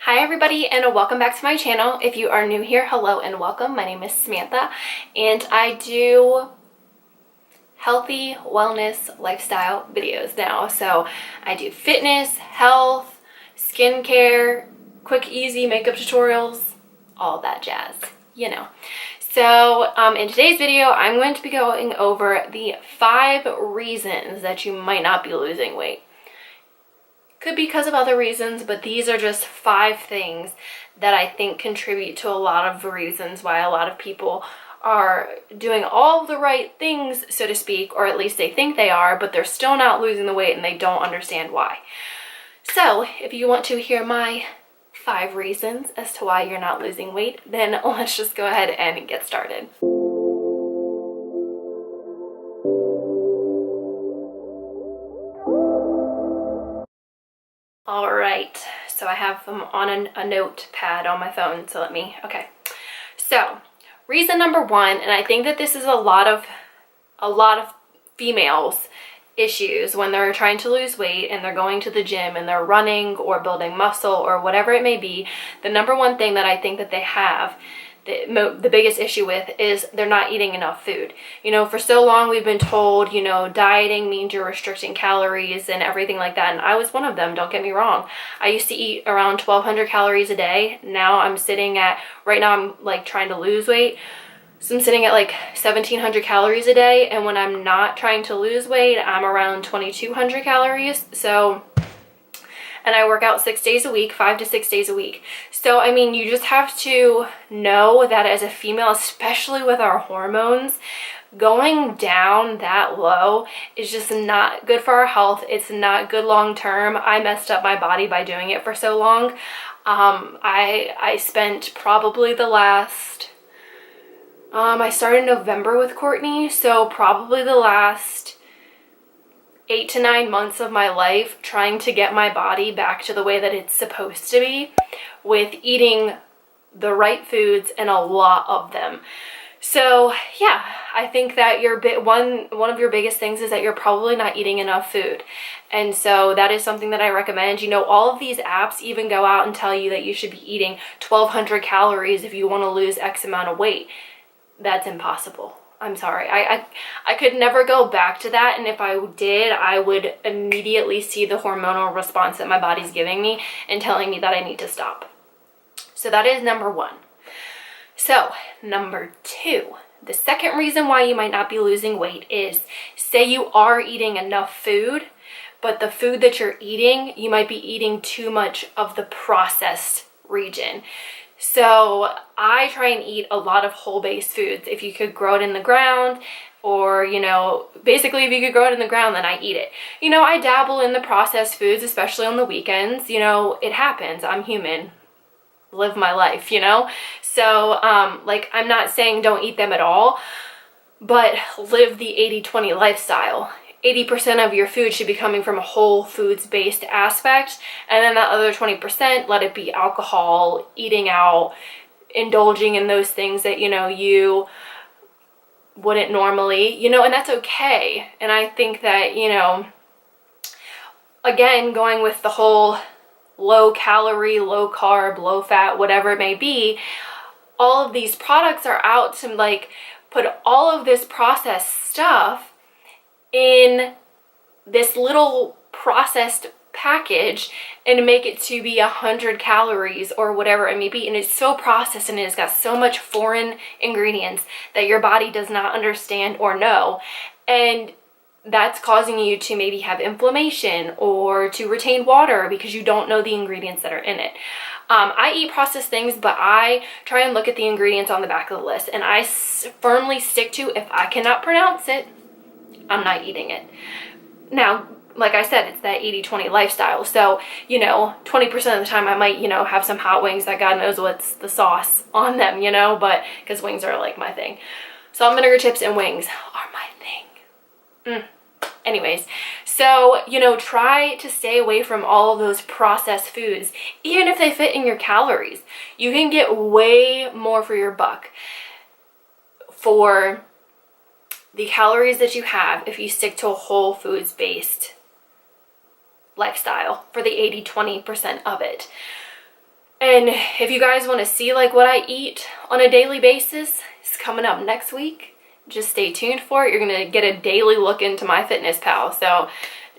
Hi everybody, and welcome back to my channel. If you are new here, hello and welcome. My name is Samantha and I do healthy wellness lifestyle videos now. So I do fitness, health, skincare, quick easy makeup tutorials, all that jazz, you know. So in today's video, I'm going to be going over the 5 reasons that you might not be losing weight. Could be because of other reasons, but these are just 5 things that I think contribute to a lot of the reasons why a lot of people are doing all the right things, so to speak, or at least they think they are, but they're still not losing the weight and they don't understand why. So if you want to hear my 5 reasons as to why you're not losing weight, then let's just go ahead and get started. All right, so I have them on a notepad on my phone, so okay. So reason number 1, and I think that this is a lot of females' issues when they're trying to lose weight and they're going to the gym and they're running or building muscle or whatever it may be. The number 1 thing that I think that they have the biggest issue with is they're not eating enough food. You know, for so long we've been told, you know, dieting means you're restricting calories and everything like that, and I was one of them, don't get me wrong. I used to eat around 1,200 calories a day. Now I'm sitting at, right now I'm like trying to lose weight, so I'm sitting at like 1,700 calories a day, and when I'm not trying to lose weight, I'm around 2,200 calories. And I work out 6 days a week, 5 to 6 days a week. So, I mean, you just have to know that as a female, especially with our hormones, going down that low is just not good for our health. It's not good long term. I messed up my body by doing it for so long. I spent probably the last, I started in November with Courtney, so probably the last 8 to 9 months of my life trying to get my body back to the way that it's supposed to be with eating the right foods and a lot of them. So yeah, I think that one of your biggest things is that you're probably not eating enough food. And so that is something that I recommend. You know, all of these apps even go out and tell you that you should be eating 1,200 calories if you want to lose X amount of weight. That's impossible. I'm sorry. I could never go back to that, and if I did, I would immediately see the hormonal response that my body's giving me and telling me that I need to stop. So that is number 1. So number 2, the second reason why you might not be losing weight is, say you are eating enough food, but the food that you're eating, you might be eating too much of the processed region. So I try and eat a lot of whole-based foods. If you could grow it in the ground, or, you know, basically if you could grow it in the ground, then I eat it. You know, I dabble in the processed foods, especially on the weekends. You know, it happens. I'm human. Live my life, you know? So, like, I'm not saying don't eat them at all, but live the 80-20 lifestyle. 80% of your food should be coming from a whole foods based aspect, and then that other 20%, let it be alcohol, eating out, indulging in those things that, you know, you wouldn't normally, you know, and that's okay. And I think that, you know, again, going with the whole low calorie, low carb, low fat, whatever it may be, all of these products are out to like put all of this processed stuff in this little processed package and make it to be 100 calories or whatever it may be, and it's so processed and it's got so much foreign ingredients that your body does not understand or know, and that's causing you to maybe have inflammation or to retain water because you don't know the ingredients that are in it. I eat processed things, but I try and look at the ingredients on the back of the list, and I firmly stick to, if I cannot pronounce it, I'm not eating it. Now, like I said, it's that 80-20 lifestyle. So, you know, 20% of the time I might, you know, have some hot wings that God knows what's the sauce on them, you know, but because wings are like my thing. Salt, vinegar, chips, and wings are my thing. Anyways, so, you know, try to stay away from all of those processed foods. Even if they fit in your calories, you can get way more for your buck for the calories that you have if you stick to a whole foods based lifestyle for the 80-20% of it. And if you guys want to see like what I eat on a daily basis, it's coming up next week. Just stay tuned for it. You're going to get a daily look into my fitness pal. So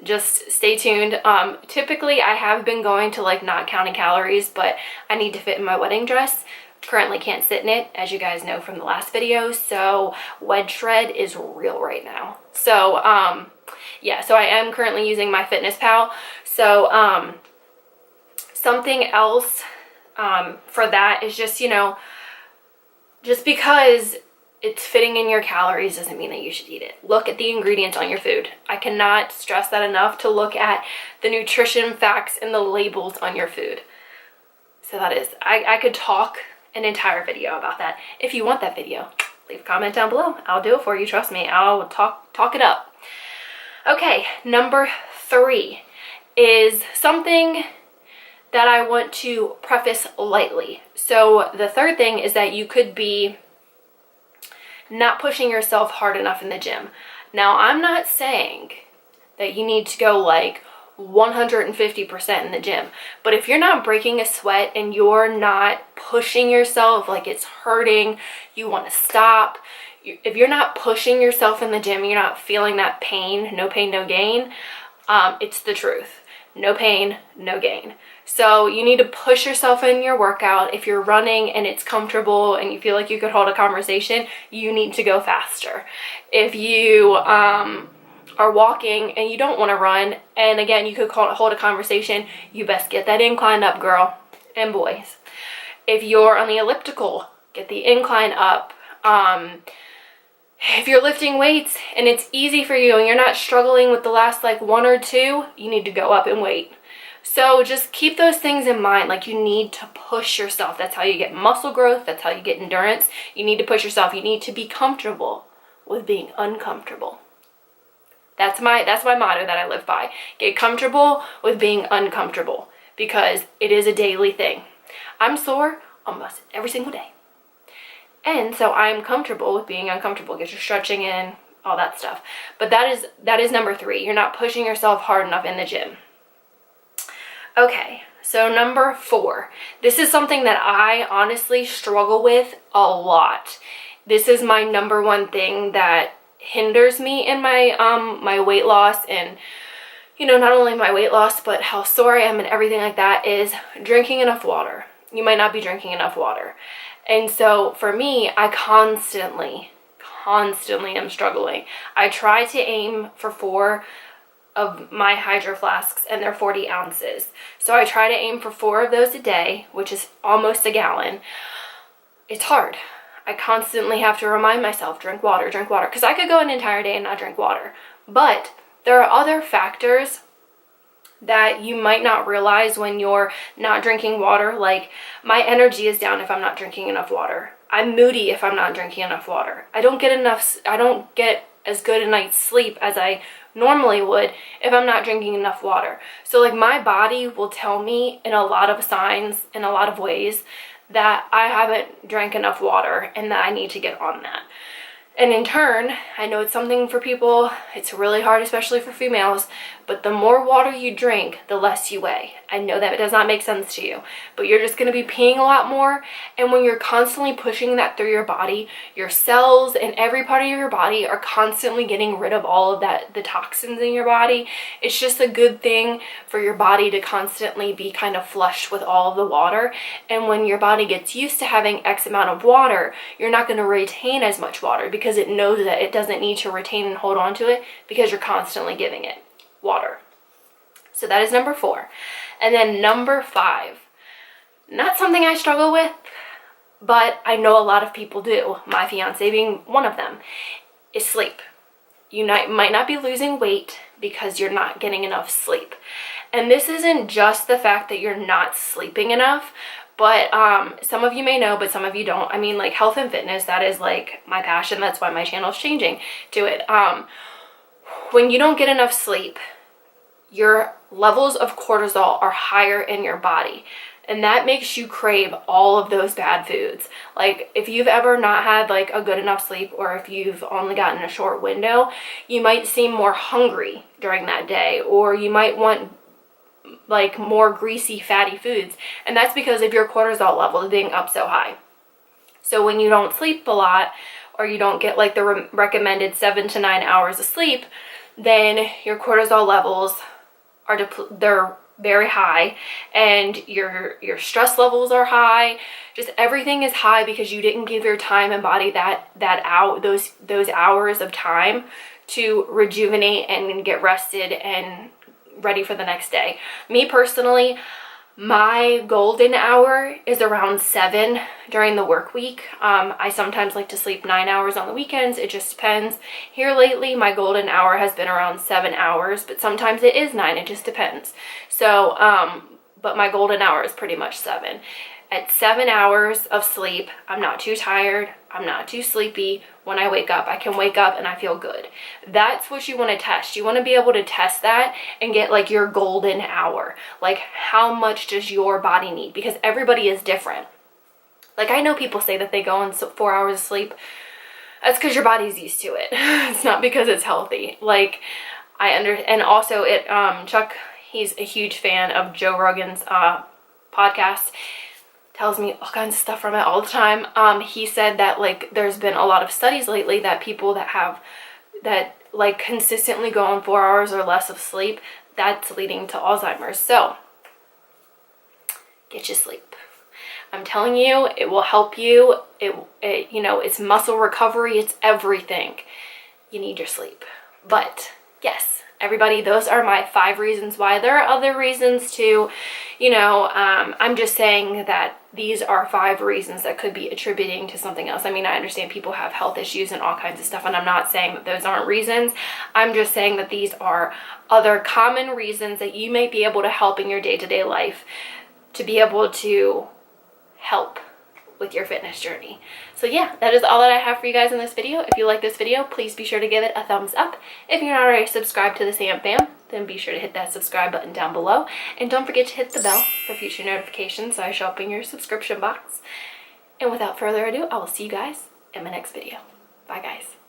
just stay tuned. Typically I have been going to like not counting calories, but I need to fit in my wedding dress. Currently can't sit in it, as you guys know from the last video. So wedge shred is real right now. So yeah, so I am currently using my fitness pal. So something else for that is just, you know, just because it's fitting in your calories doesn't mean that you should eat it. Look at the ingredients on your food. I cannot stress that enough, to look at the nutrition facts and the labels on your food. So that is, I could talk an entire video about that. If you want that video, leave a comment down below. I'll do it for you, trust me. I'll talk it up. Okay, number 3 is something that I want to preface lightly. So the third thing is that you could be not pushing yourself hard enough in the gym. Now, I'm not saying that you need to go like 150% in the gym, but if you're not breaking a sweat and you're not pushing yourself, like it's hurting, you want to stop, if you're not pushing yourself in the gym, you're not feeling that pain, no gain, it's the truth. No pain, no gain. So you need to push yourself in your workout. If you're running and it's comfortable and you feel like you could hold a conversation, you need to go faster. If you are walking and you don't want to run, and again, you could hold a conversation, you best get that incline up, girl and boys. If you're on the elliptical, get the incline up. If you're lifting weights and it's easy for you and you're not struggling with the last like 1 or 2, you need to go up in weight. So just keep those things in mind. Like, you need to push yourself. That's how you get muscle growth. That's how you get endurance. You need to push yourself. You need to be comfortable with being uncomfortable. That's my motto that I live by. Get comfortable with being uncomfortable, because it is a daily thing. I'm sore almost every single day. And so I'm comfortable with being uncomfortable. Get your stretching in, all that stuff. But that is number 3. You're not pushing yourself hard enough in the gym. Okay, so number 4. This is something that I honestly struggle with a lot. This is my number 1 thing that hinders me in my my weight loss, and you know, not only my weight loss, but how sore I am and everything like that, is drinking enough water. You might not be drinking enough water. And so for me, I constantly am struggling. I try to aim for 4 of my hydro flasks, and they're 40 ounces. So I try to aim for 4 of those a day, which is almost a gallon. It's hard. I constantly have to remind myself, drink water, because I could go an entire day and not drink water. But there are other factors that you might not realize when you're not drinking water. Like, my energy is down if I'm not drinking enough water. I'm moody if I'm not drinking enough water. I don't get as good a night's sleep as I normally would if I'm not drinking enough water. So like, my body will tell me in a lot of signs, in a lot of ways, that I haven't drank enough water and that I need to get on that. And in turn, I know it's something for people, it's really hard, especially for females, but the more water you drink, the less you weigh. I know that it does not make sense to you, but you're just going to be peeing a lot more. And when you're constantly pushing that through your body, your cells and every part of your body are constantly getting rid of all of that, the toxins in your body. It's just a good thing for your body to constantly be kind of flushed with all of the water. And when your body gets used to having X amount of water, you're not going to retain as much water, because it knows that it doesn't need to retain and hold on to it, because you're constantly giving it water. So that is number 4. And then number 5, not something I struggle with, but I know a lot of people do, my fiance being one of them, is sleep. You might not be losing weight because you're not getting enough sleep. And this isn't just the fact that you're not sleeping enough, but some of you may know, but some of you don't. I mean, like, health and fitness, that is like my passion. That's why my channel is changing to it. When you don't get enough sleep, your levels of cortisol are higher in your body, and that makes you crave all of those bad foods. Like, if you've ever not had like a good enough sleep, or if you've only gotten a short window, you might seem more hungry during that day, or you might want like more greasy, fatty foods. And that's because of your cortisol levels being up so high. So when you don't sleep a lot, or you don't get like the recommended 7 to 9 hours of sleep, then your cortisol levels are they're very high, and your stress levels are high. Just everything is high because you didn't give your time and body those hours of time to rejuvenate and get rested and ready for the next day. Me personally, my golden hour is around 7 during the work week. I sometimes like to sleep 9 hours on the weekends. It just depends. Here lately, my golden hour has been around 7 hours, but sometimes it is 9. It just depends. So, but my golden hour is pretty much 7. At 7 hours of sleep, I'm not too tired. I'm not too sleepy. When I wake up, I can wake up and I feel good. That's what you want to test. You want to be able to test that and get like your golden hour. Like, how much does your body need? Because everybody is different. Like, I know people say that they go on 4 hours of sleep. That's because your body's used to it. It's not because it's healthy. Like, and also Chuck, he's a huge fan of Joe Rogan's podcast. Tells me all kinds of stuff from it all the time. He said that like there's been a lot of studies lately that people that like consistently go on 4 hours or less of sleep, that's leading to Alzheimer's. So get your sleep. I'm telling you, it will help you. It you know, it's muscle recovery, it's everything. You need your sleep. But yes, everybody, those are my 5 reasons why. There are other reasons too, you know. I'm just saying that these are 5 reasons that could be attributing to something else. I mean, I understand people have health issues and all kinds of stuff, and I'm not saying that those aren't reasons. I'm just saying that these are other common reasons that you may be able to help in your day-to-day life to be able to help with your fitness journey. So yeah, that is all that I have for you guys in this video. If you like this video, please be sure to give it a thumbs up. If you're not already subscribed to the Sam Fam, then be sure to hit that subscribe button down below. And don't forget to hit the bell for future notifications so I show up in your subscription box. And without further ado, I will see you guys in my next video. Bye guys.